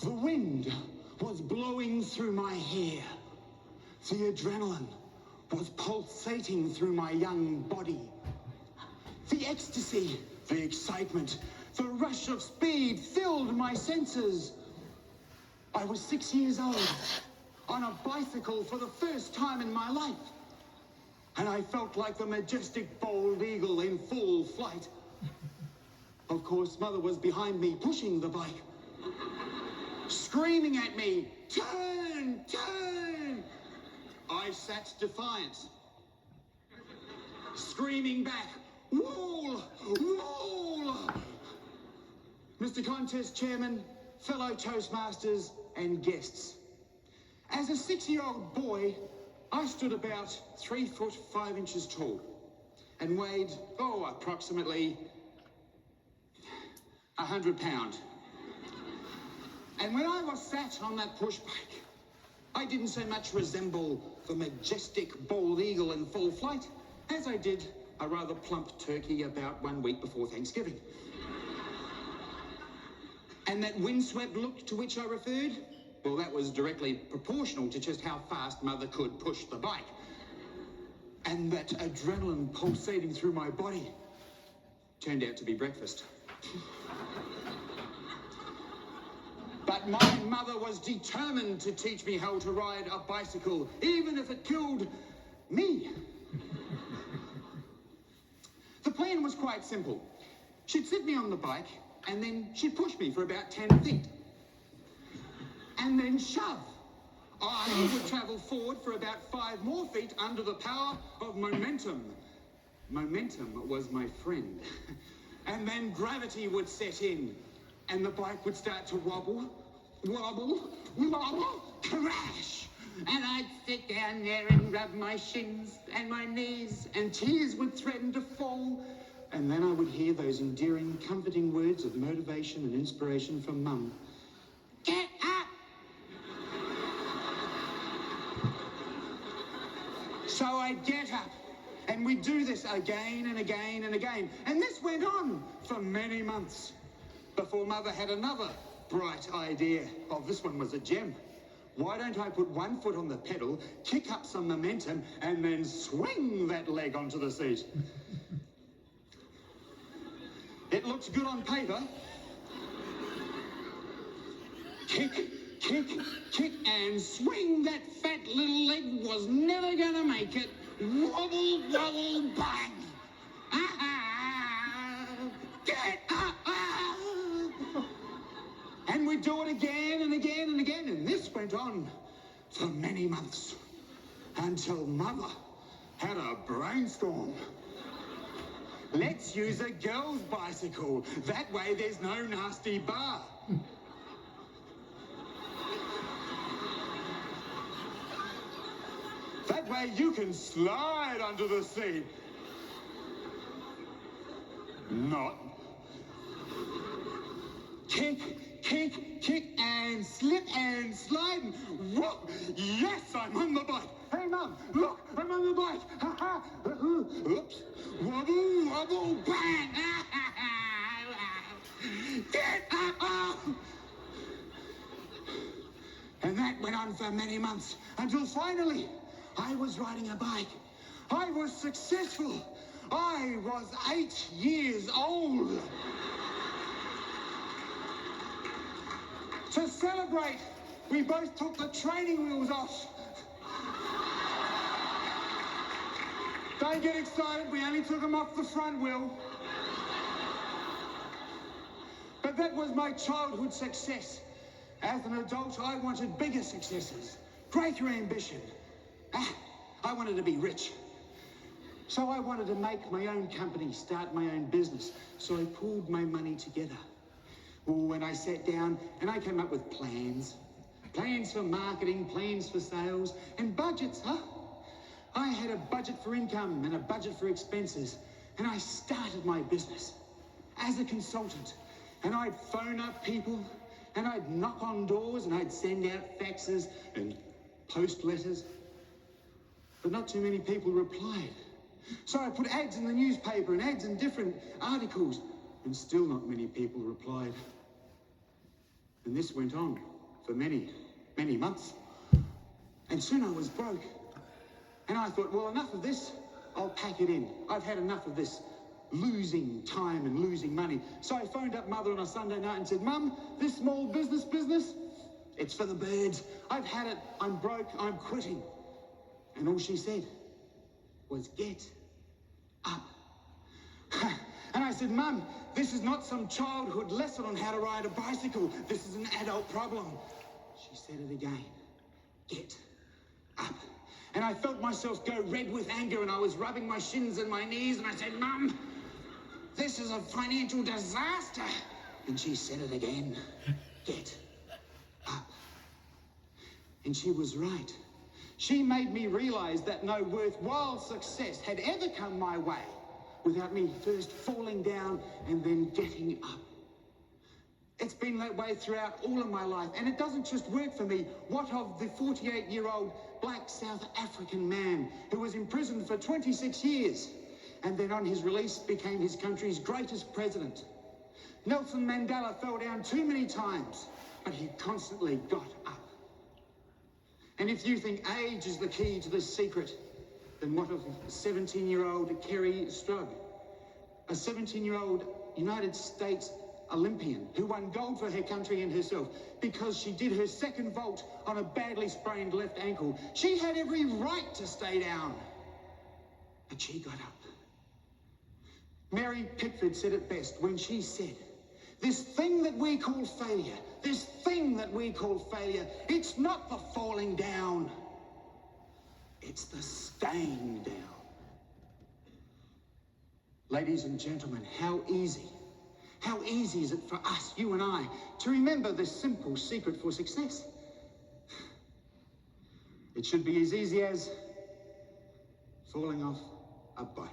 The wind was blowing through my hair. The adrenaline was pulsating through my young body. The ecstasy, the excitement, the rush of speed filled my senses. I was 6 years old, on a bicycle for the first time in my life. And I felt like the majestic bald eagle in full flight. Of course, Mother was behind me, pushing the bike, screaming at me, "Turn, turn!" I sat defiant, screaming back, "Wall, wall!" Mr. Contest Chairman, fellow Toastmasters and guests. As a 6-year-old boy, I stood about 3 foot 5 inches tall and weighed, approximately 100 pounds. And when I was sat on that push bike, I didn't so much resemble the majestic bald eagle in full flight as I did a rather plump turkey about 1 week before Thanksgiving. And that windswept look to which I referred, well, that was directly proportional to just how fast Mother could push the bike. And that adrenaline pulsating through my body turned out to be breakfast. But my mother was determined to teach me how to ride a bicycle, even if it killed me. The plan was quite simple. She'd sit me on the bike, and then she'd push me for about 10 feet. And then shove. I would travel forward for about 5 more feet under the power of momentum. Momentum was my friend. And then gravity would set in, and the bike would start to wobble, wobble, wobble, crash. And I'd sit down there and rub my shins and my knees, and tears would threaten to fall. And then I would hear those endearing, comforting words of motivation and inspiration from Mum. "Get up!" So I'd get up, and we'd do this again and again and again. And this went on for many months before Mother had another bright idea. Oh, this one was a gem. Why don't I put 1 foot on the pedal, kick up some momentum, and then swing that leg onto the seat? It looked good on paper. Kick, kick, kick, and swing. That fat little leg was never gonna make it. Wobble, wobble, bang. Get up. And we'd do it again and again and again. And this went on for many months until Mother had a brainstorm. Let's use a girl's bicycle. That way there's no nasty bar. That way you can slide under the seat. Not. Kick, kick, kick, and slip and slide. Whoa! Yes, I'm on the bike. Hey, Mum, look, I'm on the bike. Ha ha. Oops. Wobble, wobble, bang. Get up. And that went on for many months until finally I was riding a bike. I was successful. I was 8 years old. To celebrate, we both took the training wheels off. Don't get excited, we only took them off the front wheel. But that was my childhood success. As an adult, I wanted bigger successes, greater ambition. I wanted to be rich. So I wanted to make my own company, start my own business. So I pulled my money together. When I sat down and I came up with plans. Plans for marketing, plans for sales, and budgets, I had a budget for income and a budget for expenses. And I started my business as a consultant. And I'd phone up people, and I'd knock on doors, and I'd send out faxes and post letters. but not too many people replied. So I put ads in the newspaper and ads in different articles, and still not many people replied. And this went on for many, many months. And soon I was broke. And I thought, well, enough of this. I'll pack it in. I've had enough of this losing time and losing money. So I phoned up Mother on a Sunday night and said, Mum, this small business, it's for the birds. I've had it. I'm broke. I'm quitting. And all she said was, get up. And I said, Mum, this is not some childhood lesson on how to ride a bicycle. This is an adult problem. She said it again. Get up. And I felt myself go red with anger, and I was rubbing my shins and my knees, and I said, Mum, this is a financial disaster. And she said it again. Get up. And she was right. She made me realize that no worthwhile success had ever come my way without me first falling down and then getting up. It's been that way throughout all of my life, and it doesn't just work for me. What of the 48-year-old black South African man who was imprisoned for 26 years and then on his release became his country's greatest president? Nelson Mandela fell down too many times, but he constantly got up. And if you think age is the key to this secret, then what of 17-year-old Kerry Strug, a 17-year-old United States Olympian who won gold for her country and herself because she did her second vault on a badly sprained left ankle. She had every right to stay down, but she got up. Mary Pickford said it best when she said, this thing that we call failure, it's not the falling down, it's the staying down. Ladies and gentlemen, how easy is it for us, you and I, to remember this simple secret for success? It should be as easy as falling off a bike.